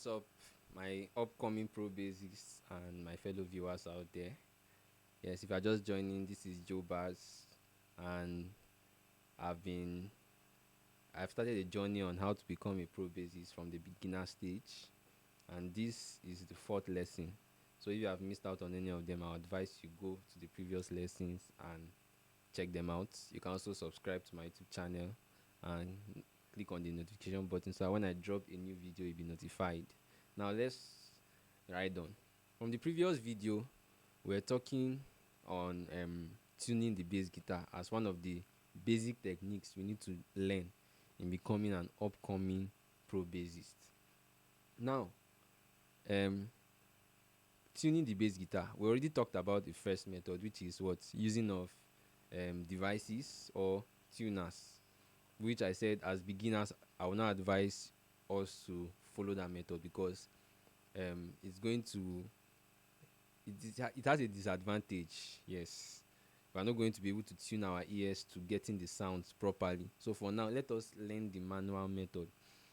What's up, my upcoming pro bassists and my fellow viewers out there? Yes, if you're just joining, this is Joe Baz, and I've been I've started a journey on how to become a pro bassist from the beginner stage, and this is the fourth lesson. So if you have missed out on any of them, I advise you go to the previous lessons and check them out. You can also subscribe to my YouTube channel and click on the notification button so that when I drop a new video, you'll be notified. Now let's ride on. From the previous video, we're talking on tuning the bass guitar as one of the basic techniques we need to learn in becoming an upcoming pro bassist. Now, um, tuning the bass guitar, we already talked about the first method, which is what using of devices or tuners, which I said as beginners I will not advise us to follow that method because it's going to it has a disadvantage. Yes, we are not going to be able to tune our ears to getting the sounds properly. So for now, let us learn the manual method.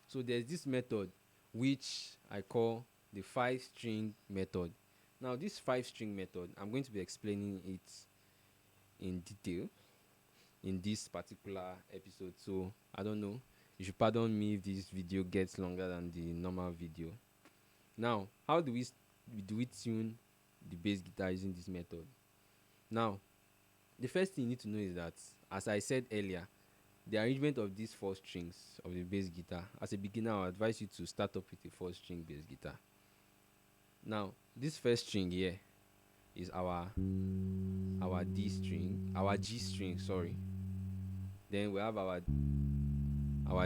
So there's this method which I call the 5-string method. Now this 5-string method, I'm going to be explaining it in detail in this particular episode. So I don't know, you should pardon me if this video gets longer than the normal video. Now, how do we tune the bass guitar using this method? Now, the first thing you need to know is that, as I said earlier, the arrangement of these 4 strings of the bass guitar, as a beginner I would advise you to start up with a 4-string bass guitar. Now this first string here is our D string, our G string, sorry. Then we have our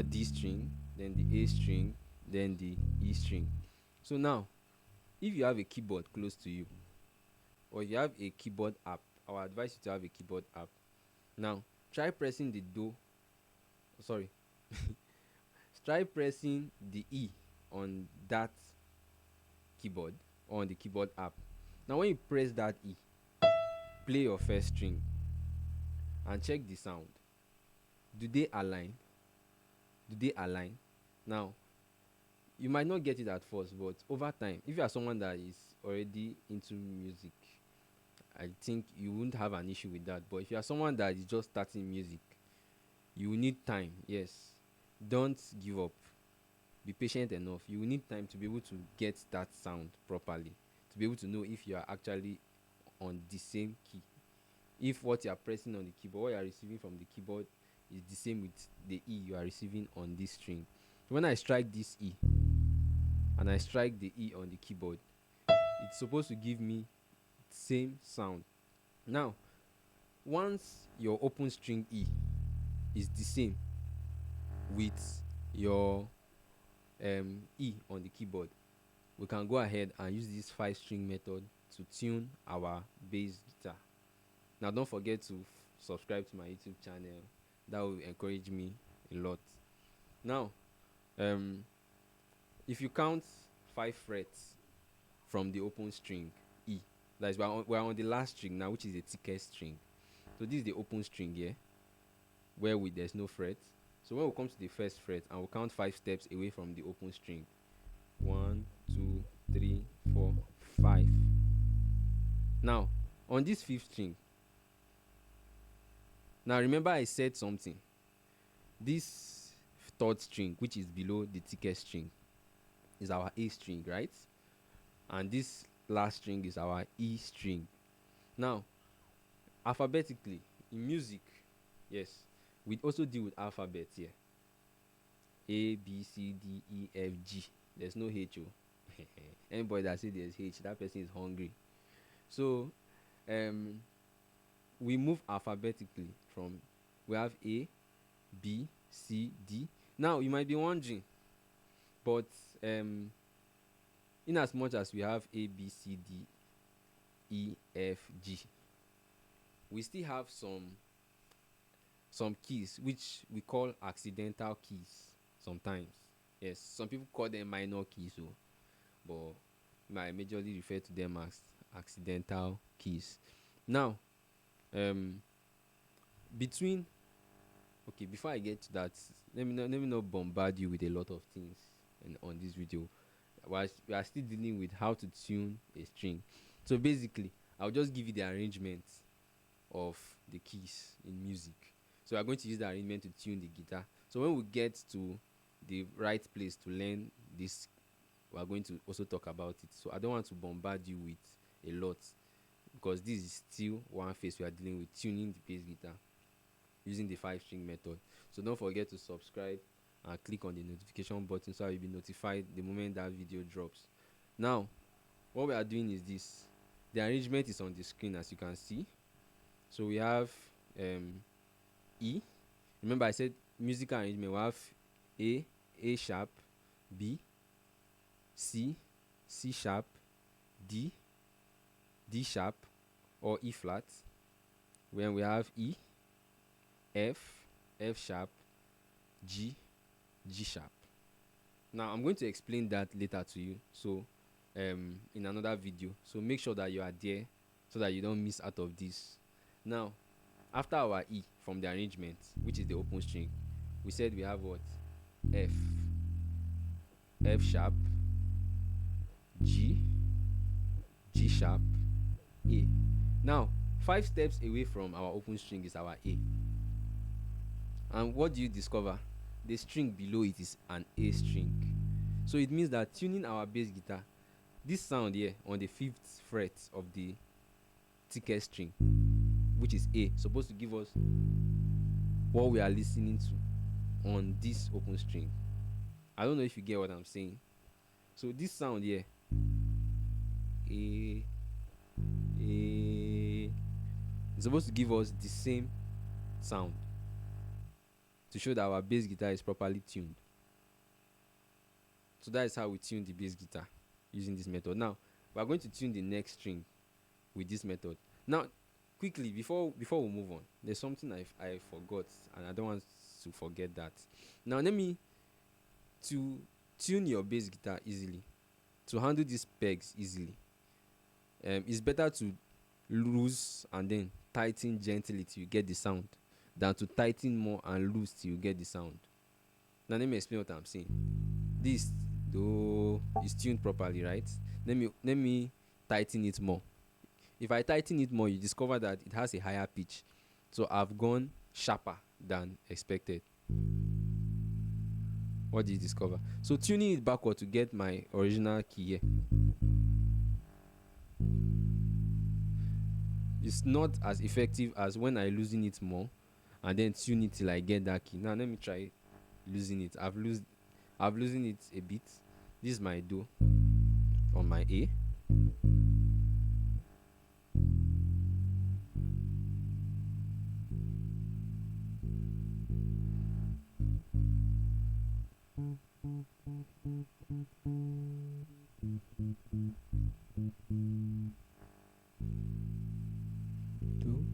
D string, then the A string, then the E string. So now, if you have a keyboard close to you, or you have a keyboard app, I will advise you to have a keyboard app. Now, try pressing the do, sorry, try pressing the E on that keyboard or on the keyboard app. Now, when you press that E, play your first string and check the sound. Do they align? Do they align? Now, you might not get it at first, but over time, if you are someone that is already into music, I think you won't have an issue with that. But if you are someone that is just starting music, you will need time. Yes, don't give up. Be patient enough. You will need time to be able to get that sound properly, to be able to know if you are actually on the same key. If what you are pressing on the keyboard, what you are receiving from the keyboard, is the same with the E you are receiving on this string. When I strike this E and I strike the E on the keyboard, it's supposed to give me the same sound. Now, once your open string E is the same with your E on the keyboard, we can go ahead and use this 5-string method to tune our bass guitar. Now, don't forget to subscribe to my YouTube channel. That will encourage me a lot. Now, if you count 5 frets from the open string E, that is, we're on the last string now, which is the thickest string. So this is the open string here, where there's no fret. So when we come to the first fret and we'll count 5 steps away from the open string, 1, 2, 3, 4, 5. Now, on this 5th string, now remember I said something. This 3rd string, which is below the thickest string, is our A string, right? And this last string is our E string. Now, alphabetically, in music, yes, we also deal with alphabets here. A, B, C, D, E, F, G. There's no H. Anybody that says there's H, that person is hungry. So, we move alphabetically from, we have A, B, C, D. Now, you might be wondering, but in as much as we have A, B, C, D, E, F, G, we still have some keys which we call accidental keys sometimes. Yes, some people call them minor keys, but I majorly refer to them as accidental keys. Now, between okay, before I get to that, let me not bombard you with a lot of things on this video. we are still dealing with how to tune a string. So basically, I'll just give you the arrangement of the keys in music. So we're going to use the arrangement to tune the guitar. So when we get to the right place to learn this, we're going to also talk about it. So I don't want to bombard you with a lot, because this is still one phase we are dealing with, tuning the bass guitar using the 5-string method. So don't forget to subscribe and click on the notification button so you'll be notified the moment that video drops. Now, what we are doing is this. The arrangement is on the screen, as you can see. So we have E. Remember, I said musical arrangement. We have A sharp, B, C, C sharp, D, D sharp, or E flat. When we have E, F, F sharp, G, G sharp. Now I'm going to explain that later to you, so in another video. So make sure that you are there so that you don't miss out of this. Now, after our E from the arrangement, which is the open string, we said we have what? F, F sharp, G, G sharp, A. Now, 5 steps away from our open string is our A. And what do you discover? The string below it is an A string. So it means that tuning our bass guitar, this sound here on the 5th fret of the thickest string, which is A, supposed to give us what we are listening to on this open string. I don't know if you get what I'm saying. So this sound here, A, is supposed to give us the same sound to show that our bass guitar is properly tuned. So that is how we tune the bass guitar using this method. Now we are going to tune the next string with this method. Now quickly, before we move on, there's something I forgot, and I don't want to forget that. Now to tune your bass guitar easily, to handle these pegs easily, it's better to loose and then tighten gently till you get the sound than to tighten more and loose till you get the sound. Now let me explain what I'm saying. This though is tuned properly, right? Let me tighten it more. If I tighten it more, you discover that it has a higher pitch. So I've gone sharper than expected. What did you discover? So tuning it backward to get my original key here, it's not as effective as when I loosen it more and then tune it till I get that key. Now let me try losing it. I've loosened it a bit. This is my do on my A. Do.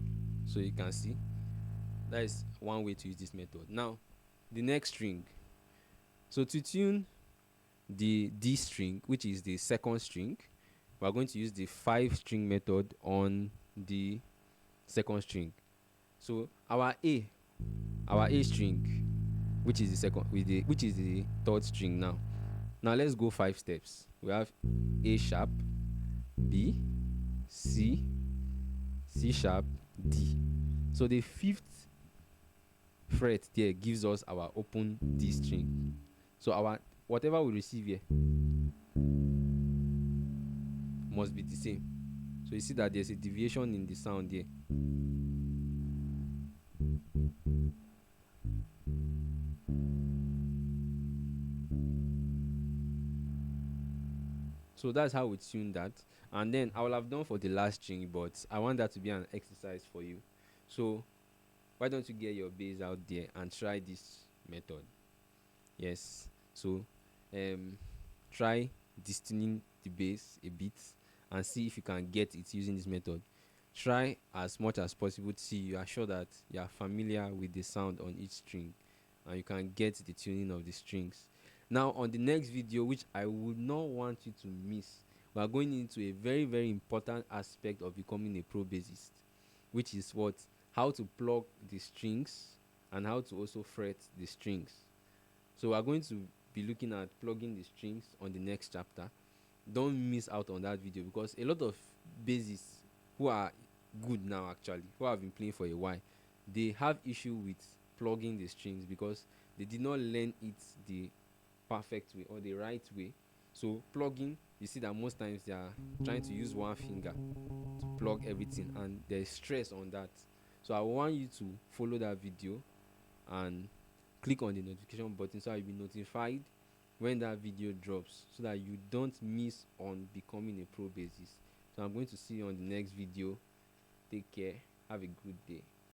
So you can see that is one way to use this method. Now the next string. So to tune the D string, which is the second string, we are going to use the 5-string method on the second string. So our A string, which is the second, which is the 3rd string now. Now let's go 5 steps. We have A sharp, B, C, C sharp, D. So the 5th fret there gives us our open D string. So our whatever we receive here must be the same. So you see that there's a deviation in the sound here. So that's how we tune that. And then I will have done for the last string, but I want that to be an exercise for you. So why don't you get your bass out there and try this method? Yes. So try distuning the bass a bit and see if you can get it using this method. Try as much as possible to see you are sure that you are familiar with the sound on each string and you can get the tuning of the strings. Now on the next video, which I would not want you to miss, we are going into a very, very important aspect of becoming a pro bassist, which is what? How to plug the strings and how to also fret the strings. So we are going to be looking at plugging the strings on the next chapter, don't miss out on that video, because a lot of bassists who are good now, actually, who have been playing for a while, they have issue with plugging the strings because they did not learn it the perfect way or the right way. So plugging, you see that most times they are trying to use one finger to plug everything, and there's stress on that. So I want you to follow that video and click on the notification button so you'll be notified when that video drops, so that you don't miss on becoming a pro bassist. So I'm going to see you on the next video. Take care. Have a good day.